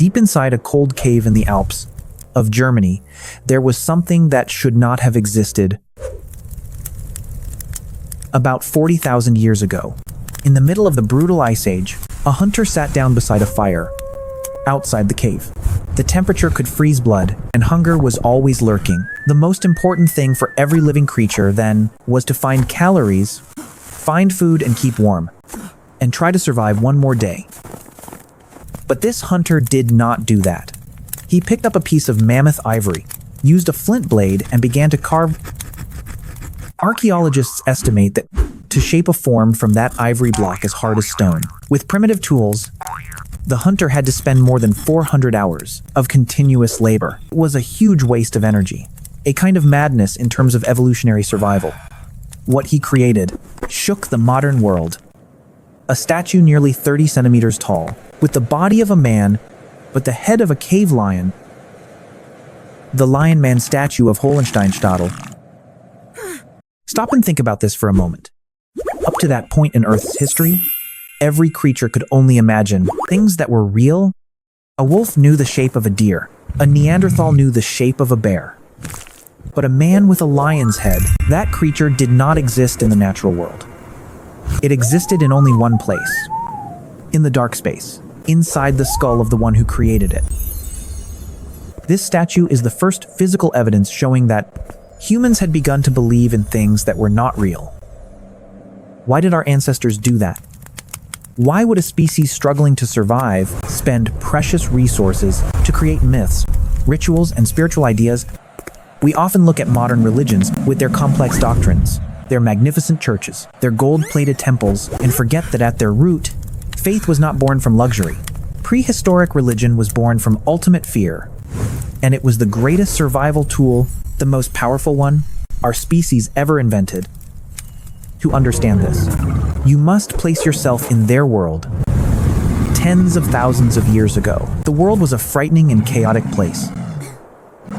Deep inside a cold cave in the Alps of Germany, there was something that should not have existed. About 40,000 years ago, in the middle of the brutal ice age, a hunter sat down beside a fire outside the cave. The temperature could freeze blood, and hunger was always lurking. The most important thing for every living creature then was to find calories, find food and keep warm, and try to survive one more day. But this hunter did not do that. He picked up a piece of mammoth ivory, used a flint blade, and began to carve. Archaeologists estimate that to shape a form from that ivory block as hard as stone. With primitive tools, the hunter had to spend more than 400 hours of continuous labor. It was a huge waste of energy, a kind of madness in terms of evolutionary survival. What he created shook the modern world. A statue nearly 30 centimeters tall, with the body of a man, but the head of a cave lion. The Lion Man statue of Hohensteinstadel. Stop and think about this for a moment. Up to that point in Earth's history, every creature could only imagine things that were real. A wolf knew the shape of a deer. A Neanderthal knew the shape of a bear. But a man with a lion's head, that creature did not exist in the natural world. It existed in only one place. In the dark space, inside the skull of the one who created it. This statue is the first physical evidence showing that humans had begun to believe in things that were not real. Why did our ancestors do that? Why would a species struggling to survive spend precious resources to create myths, rituals, and spiritual ideas? We often look at modern religions with their complex doctrines, their magnificent churches, their gold-plated temples, and forget that at their root, faith was not born from luxury. Prehistoric religion was born from ultimate fear, and it was the greatest survival tool, the most powerful one, our species ever invented. To understand this, you must place yourself in their world. Tens of thousands of years ago, the world was a frightening and chaotic place.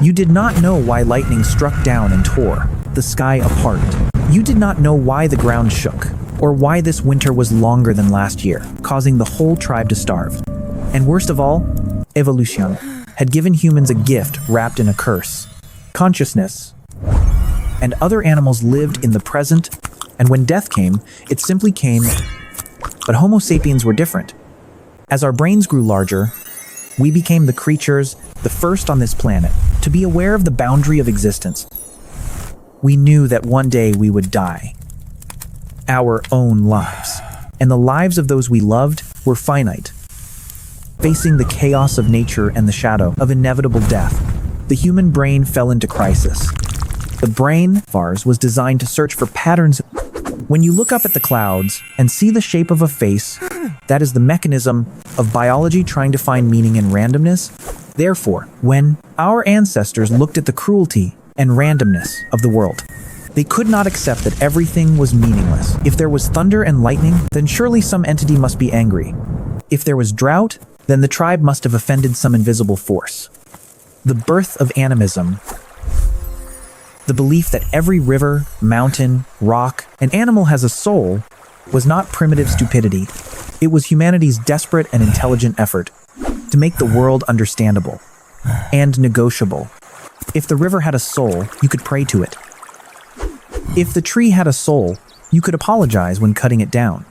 You did not know why lightning struck down and tore the sky apart. You did not know why the ground shook, or why this winter was longer than last year, causing the whole tribe to starve. And worst of all, evolution had given humans a gift wrapped in a curse. Consciousness. And other animals lived in the present, and when death came, it simply came. But Homo sapiens were different. As our brains grew larger, we became the creatures, the first on this planet, to be aware of the boundary of existence. We knew that one day we would die. Our own lives. And the lives of those we loved were finite. Facing the chaos of nature and the shadow of inevitable death, the human brain fell into crisis. The brain of ours was designed to search for patterns. When you look up at the clouds and see the shape of a face, that is the mechanism of biology trying to find meaning in randomness. Therefore, when our ancestors looked at the cruelty and randomness of the world, they could not accept that everything was meaningless. If there was thunder and lightning, then surely some entity must be angry. If there was drought, then the tribe must have offended some invisible force. The birth of animism, the belief that every river, mountain, rock, and animal has a soul, was not primitive stupidity. It was humanity's desperate and intelligent effort to make the world understandable and negotiable. If the river had a soul, you could pray to it. If the tree had a soul, you could apologize when cutting it down.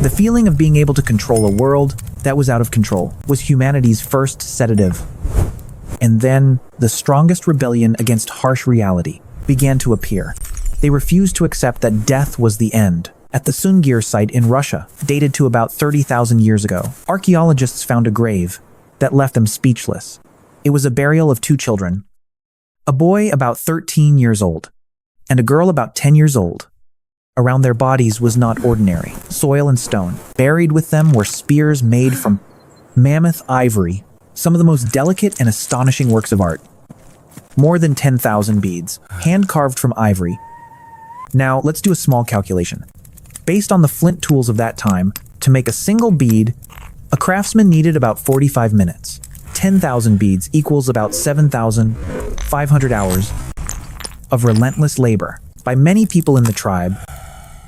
The feeling of being able to control a world that was out of control was humanity's first sedative. And then, the strongest rebellion against harsh reality began to appear. They refused to accept that death was the end. At the Sungir site in Russia, dated to about 30,000 years ago, archaeologists found a grave that left them speechless. It was a burial of two children, a boy about 13 years old, and a girl about 10 years old. Around their bodies was not ordinary soil and stone. Buried with them were spears made from mammoth ivory, some of the most delicate and astonishing works of art. More than 10,000 beads, hand-carved from ivory. Now, let's do a small calculation. Based on the flint tools of that time, to make a single bead, a craftsman needed about 45 minutes. 10,000 beads equals about 7,500 hours of relentless labor by many people in the tribe.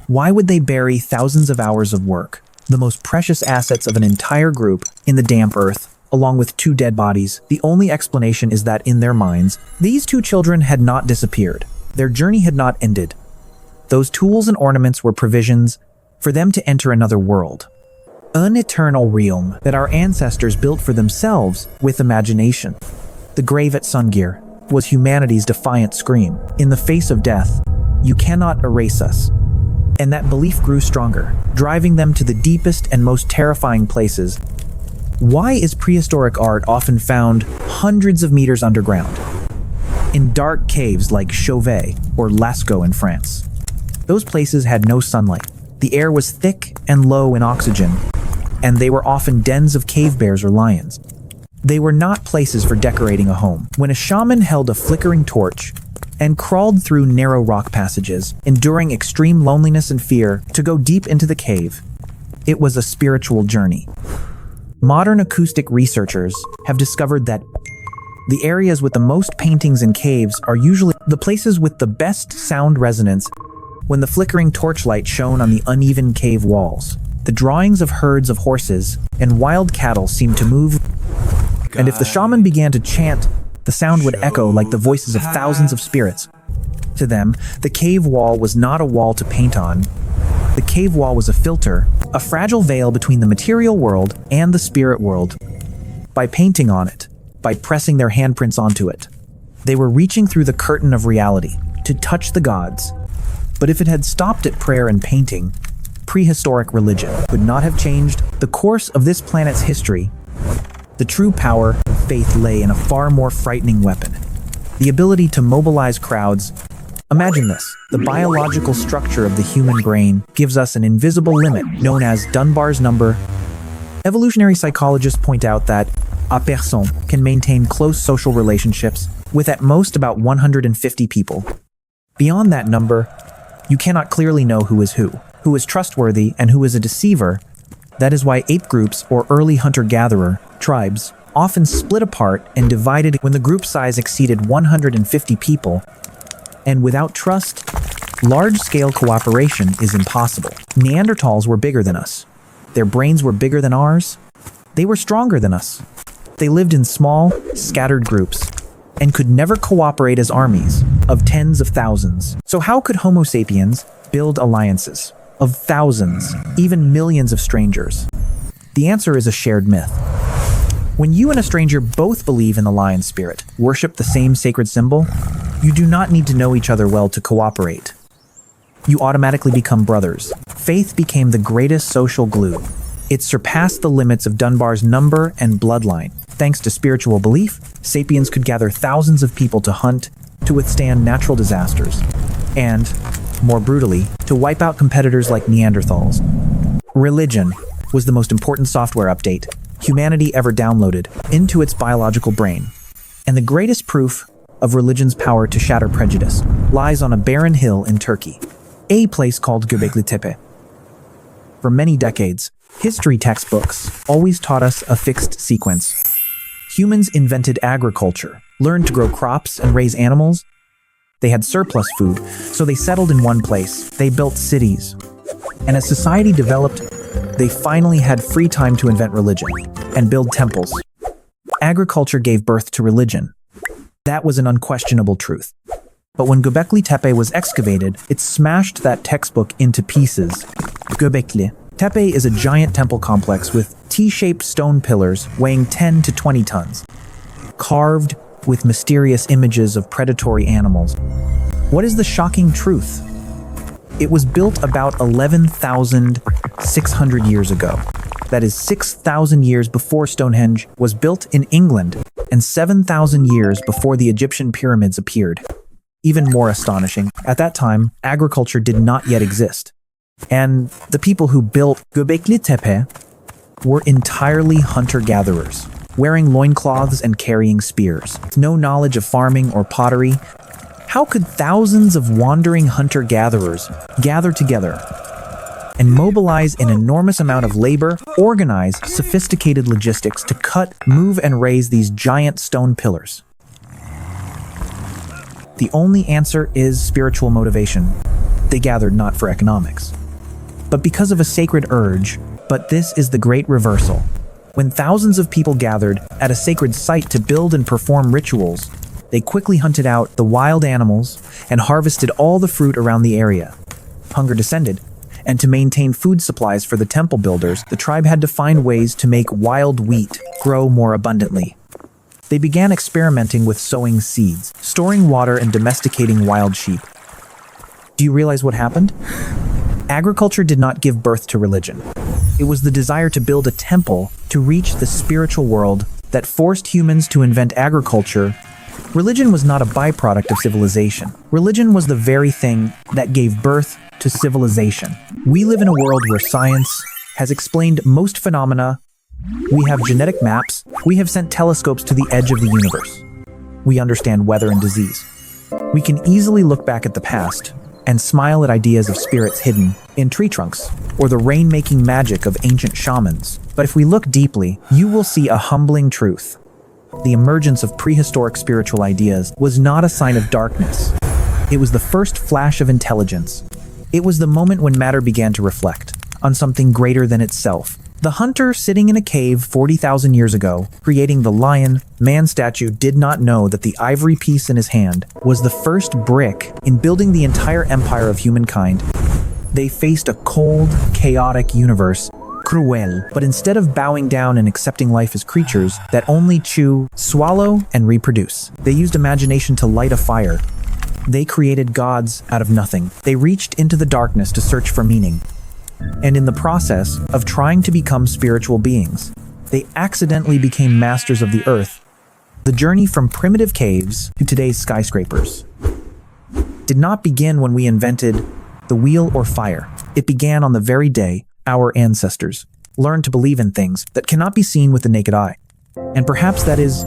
Why would they bury thousands of hours of work, the most precious assets of an entire group, in the damp earth? along with 2 dead bodies. The only explanation is that in their minds, these 2 children had not disappeared. Their journey had not ended. Those tools and ornaments were provisions for them to enter another world. An eternal realm that our ancestors built for themselves with imagination. The grave at Sungir was humanity's defiant scream. In the face of death, you cannot erase us. And that belief grew stronger, driving them to the deepest and most terrifying places. Why is prehistoric art often found hundreds of meters underground? In dark caves like Chauvet or Lascaux in France. Those places had no sunlight. The air was thick and low in oxygen, and they were often dens of cave bears or lions. They were not places for decorating a home. When a shaman held a flickering torch and crawled through narrow rock passages, enduring extreme loneliness and fear to go deep into the cave, it was a spiritual journey. Modern acoustic researchers have discovered that the areas with the most paintings in caves are usually the places with the best sound resonance. When the flickering torchlight shone on the uneven cave walls, the drawings of herds of horses and wild cattle seemed to move, and if the shaman began to chant, the sound would echo like the voices of thousands of spirits. To them, the cave wall was not a wall to paint on. The cave wall was a filter, a fragile veil between the material world and the spirit world. By painting on it, by pressing their handprints onto it, they were reaching through the curtain of reality to touch the gods. But if it had stopped at prayer and painting, prehistoric religion would not have changed the course of this planet's history. The true power of faith lay in a far more frightening weapon: the ability to mobilize crowds. Imagine this: the biological structure of the human brain gives us an invisible limit known as Dunbar's number. Evolutionary psychologists point out that a person can maintain close social relationships with at most about 150 people. Beyond that number, you cannot clearly know who is trustworthy and who is a deceiver. That is why ape groups or early hunter-gatherer tribes often split apart and divided when the group size exceeded 150 people. And without trust, large-scale cooperation is impossible. Neanderthals were bigger than us. Their brains were bigger than ours. They were stronger than us. They lived in small, scattered groups and could never cooperate as armies of tens of thousands. So how could Homo Sapiens build alliances of thousands, even millions of strangers? The answer is a shared myth. When you and a stranger both believe in the lion spirit, worship the same sacred symbol, you do not need to know each other well to cooperate. You automatically become brothers. Faith became the greatest social glue. It surpassed the limits of Dunbar's number and bloodline. Thanks to spiritual belief, sapiens could gather thousands of people to hunt, to withstand natural disasters, and, more brutally, to wipe out competitors like Neanderthals. Religion was the most important software update humanity ever downloaded into its biological brain. And the greatest proof of religion's power to shatter prejudice lies on a barren hill in Turkey, a place called Göbekli Tepe. For many decades, history textbooks always taught us a fixed sequence. Humans invented agriculture, learned to grow crops and raise animals. They had surplus food, so they settled in one place. They built cities. And as society developed, they finally had free time to invent religion and build temples. Agriculture gave birth to religion. That was an unquestionable truth. But when Göbekli Tepe was excavated, it smashed that textbook into pieces. Göbekli Tepe is a giant temple complex with T-shaped stone pillars weighing 10 to 20 tons, carved with mysterious images of predatory animals. What is the shocking truth? It was built about 11,600 years ago. That is 6,000 years before Stonehenge was built in England and 7,000 years before the Egyptian pyramids appeared. Even more astonishing, at that time, agriculture did not yet exist. And the people who built Göbekli Tepe were entirely hunter-gatherers, wearing loincloths and carrying spears. With no knowledge of farming or pottery, how could thousands of wandering hunter-gatherers gather together and mobilize an enormous amount of labor, organize sophisticated logistics to cut, move, and raise these giant stone pillars? The only answer is spiritual motivation. They gathered not for economics, but because of a sacred urge. But this is the great reversal. When thousands of people gathered at a sacred site to build and perform rituals, they quickly hunted out the wild animals and harvested all the fruit around the area. Hunger descended, and to maintain food supplies for the temple builders, the tribe had to find ways to make wild wheat grow more abundantly. They began experimenting with sowing seeds, storing water, and domesticating wild sheep. Do you realize what happened? Agriculture did not give birth to religion. It was the desire to build a temple to reach the spiritual world that forced humans to invent agriculture. Religion was not a byproduct of civilization. Religion was the very thing that gave birth to civilization. We live in a world where science has explained most phenomena. We have genetic maps. We have sent telescopes to the edge of the universe. We understand weather and disease. We can easily look back at the past and smile at ideas of spirits hidden in tree trunks or the rain-making magic of ancient shamans. But if we look deeply, you will see a humbling truth. The emergence of prehistoric spiritual ideas was not a sign of darkness. It was the first flash of intelligence. It was the moment when matter began to reflect on something greater than itself. The hunter sitting in a cave 40,000 years ago, creating the lion-man statue, did not know that the ivory piece in his hand was the first brick in building the entire empire of humankind. They faced a cold, chaotic universe, cruel, but instead of bowing down and accepting life as creatures that only chew, swallow, and reproduce, they used imagination to light a fire. They created gods out of nothing. They reached into the darkness to search for meaning. And in the process of trying to become spiritual beings, they accidentally became masters of the earth. The journey from primitive caves to today's skyscrapers did not begin when we invented the wheel or fire. It began on the very day our ancestors learned to believe in things that cannot be seen with the naked eye. And perhaps that is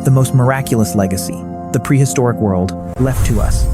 the most miraculous legacy the prehistoric world left to us.